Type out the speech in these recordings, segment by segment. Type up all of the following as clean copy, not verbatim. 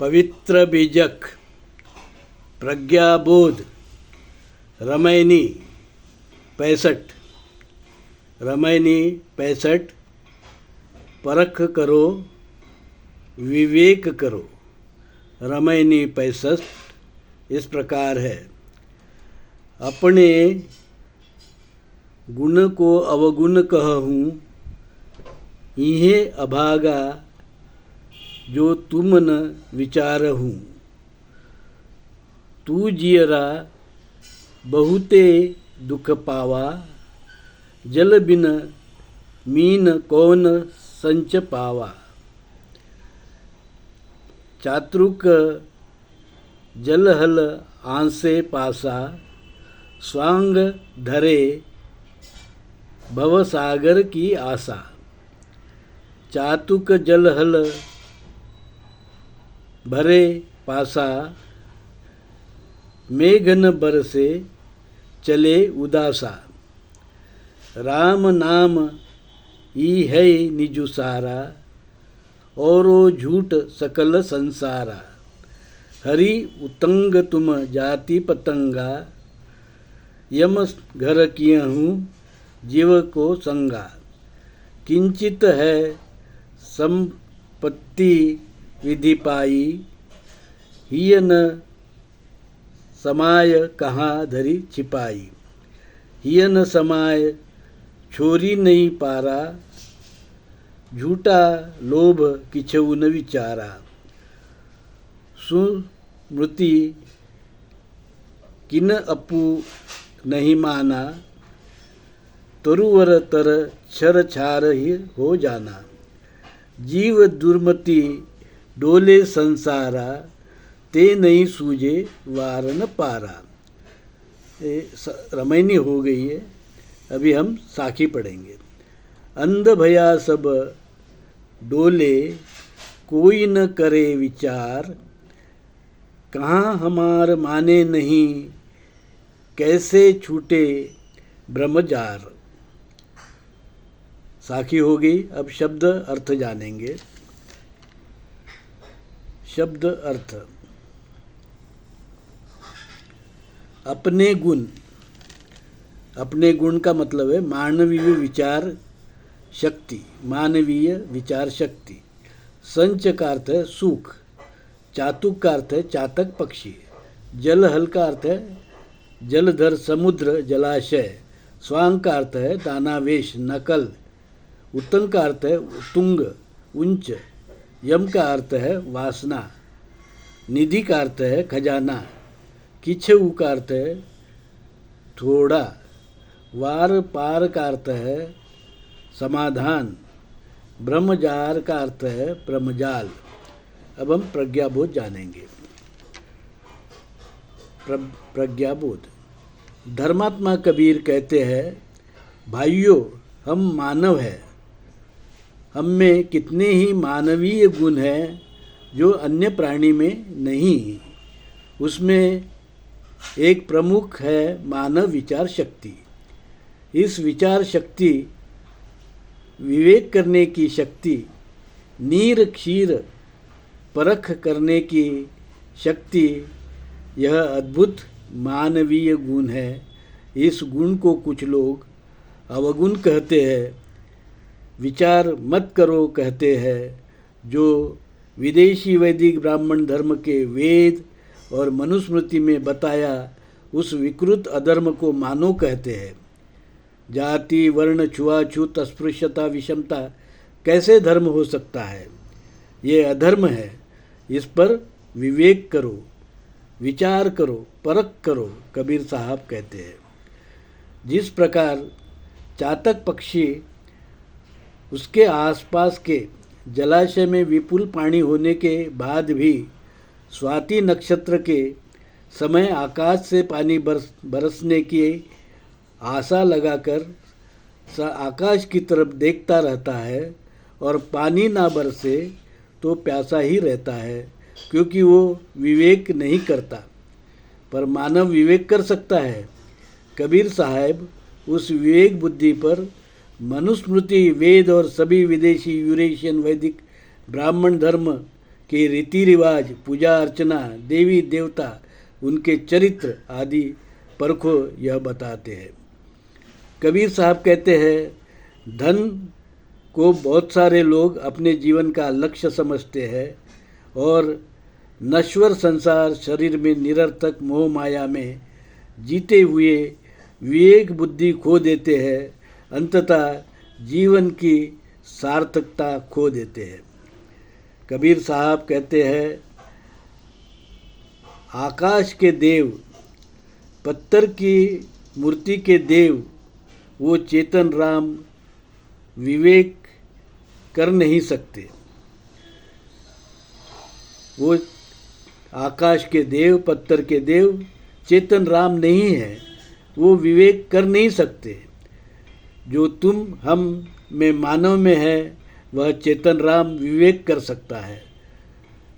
पवित्र बीजक, प्रज्ञाबोध, रमैनी 65, रमैनी 65, परख करो विवेक करो। रमैनी 65 इस प्रकार है। अपने गुण को अवगुण कहूँ, इहे अभागा जो तुम न विचारहूँ। तू जियरा बहुते दुख पावा, जल बिन मीन कौन संच पावा। चातुक जलहल आंसे पासा, स्वांग धरे भवसागर की आशा। चातुक जलहल भरे पासा, मेघन बरसे चले उदासा। राम नाम ई है निजु सारा, औरो झूठ सकल संसारा। हरि उतंग तुम जाति पतंगा, यम घर कियहूँ जीव को संगा। किंचित है संपत्ति विधि पाई, हिय न समाय कहाँ धरी छिपाई। हिय न समाय छोरी नहीं पारा, झूठा लोभ किछउ न विचारा। सुमृति किन अपू नहीं माना, तरुवर तर छर छार ही हो जाना। जीव दुर्मति डोले संसारा, ते नहीं सूझे वार न पारा। रमैनी हो गई है। अभी हम साखी पढ़ेंगे। अंध भया सब डोले, कोई न करे विचार। कहाँ हमार माने नहीं, कैसे छूटे ब्रह्मजार। साखी हो गई। अब शब्द अर्थ जानेंगे। शब्द अर्थ। अपने गुण। अपने गुण का मतलब है मानवीय विचार शक्ति। मानवीय विचार शक्ति। संच का अर्थ है सुख। चातुक का अर्थ है चातक पक्षी। जलहल का अर्थ है जलधर समुद्र जलाशय। स्वांग का अर्थ है दानावेश नकल। उत्तंग का अर्थ है तुंग उच्च। यम का अर्थ है वासना। निधि का अर्थ है खजाना। किछउ का अर्थ है थोड़ा। वार पार का अर्थ है समाधान। ब्रह्मजार का अर्थ है ब्रह्मजाल। अब हम प्रज्ञाबोध जानेंगे। प्रज्ञाबोध। धर्मात्मा कबीर कहते हैं, भाइयों हम मानव हैं। हम में कितने ही मानवीय गुण हैं जो अन्य प्राणी में नहीं। उसमें एक प्रमुख है मानव विचार शक्ति। इस विचार शक्ति, विवेक करने की शक्ति, नीर क्षीर परख करने की शक्ति, यह अद्भुत मानवीय गुण है। इस गुण को कुछ लोग अवगुण कहते हैं, विचार मत करो कहते हैं। जो विदेशी वैदिक ब्राह्मण धर्म के वेद और मनुस्मृति में बताया उस विकृत अधर्म को मानो कहते हैं। जाति वर्ण छुआछूत अस्पृश्यता विषमता कैसे धर्म हो सकता है? ये अधर्म है। इस पर विवेक करो, विचार करो, परख करो, कबीर साहब कहते हैं। जिस प्रकार चातक पक्षी उसके आसपास के जलाशय में विपुल पानी होने के बाद भी स्वाति नक्षत्र के समय आकाश से पानी बरसने की आशा लगाकर आकाश की तरफ देखता रहता है और पानी ना बरसे तो प्यासा ही रहता है, क्योंकि वो विवेक नहीं करता। पर मानव विवेक कर सकता है। कबीर साहब उस विवेक बुद्धि पर मनुस्मृति, वेद और सभी विदेशी यूरेशियन वैदिक ब्राह्मण धर्म के रीति रिवाज, पूजा अर्चना, देवी देवता, उनके चरित्र आदि परखो, यह बताते हैं। कबीर साहब कहते हैं, धन को बहुत सारे लोग अपने जीवन का लक्ष्य समझते हैं और नश्वर संसार शरीर में निरर्थक मोह माया में जीते हुए विवेक बुद्धि खो देते हैं, अंततः जीवन की सार्थकता खो देते हैं। कबीर साहब कहते हैं, आकाश के देव, पत्थर की मूर्ति के देव, वो चेतन राम विवेक कर नहीं सकते। वो आकाश के देव, पत्थर के देव चेतन राम नहीं है, वो विवेक कर नहीं सकते। जो तुम हम में मानव में है, वह चेतन राम विवेक कर सकता है।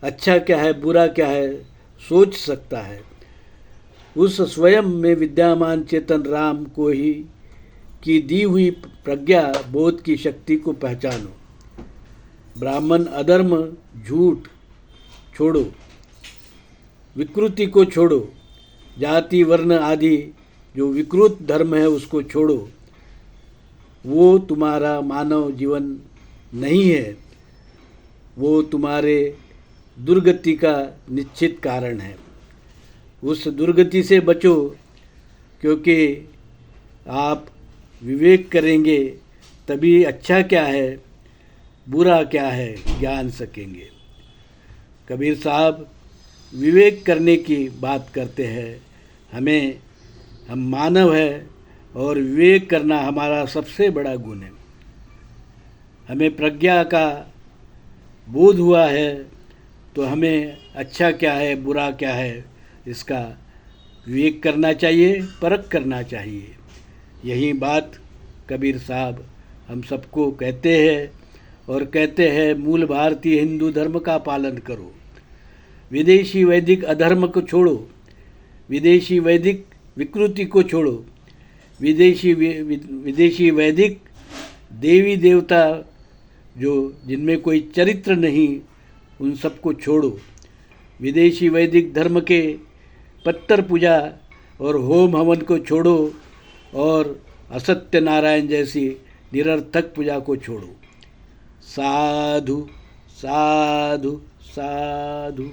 अच्छा क्या है, बुरा क्या है, सोच सकता है। उस स्वयं में विद्यमान चेतन राम को ही की दी हुई प्रज्ञा बोध की शक्ति को पहचानो। ब्राह्मण अधर्म, झूठ छोड़ो, विकृति को छोड़ो, जाति वर्ण आदि जो विकृत धर्म है उसको छोड़ो। वो तुम्हारा मानव जीवन नहीं है, वो तुम्हारे दुर्गति का निश्चित कारण है। उस दुर्गति से बचो, क्योंकि आप विवेक करेंगे तभी अच्छा क्या है, बुरा क्या है जान सकेंगे। कबीर साहब विवेक करने की बात करते हैं। हम मानव है और विवेक करना हमारा सबसे बड़ा गुण है। हमें प्रज्ञा का बोध हुआ है तो हमें अच्छा क्या है, बुरा क्या है, इसका विवेक करना चाहिए, परख करना चाहिए। यही बात कबीर साहब हम सबको कहते हैं और कहते हैं, मूल भारतीय हिंदू धर्म का पालन करो, विदेशी वैदिक अधर्म को छोड़ो, विदेशी वैदिक विकृति को छोड़ो, विदेशी वैदिक देवी देवता जो जिनमें कोई चरित्र नहीं, उन सबको छोड़ो। विदेशी वैदिक धर्म के पत्थर पूजा और होम हवन को छोड़ो और असत्य नारायण जैसी निरर्थक पूजा को छोड़ो। साधु साधु साधु।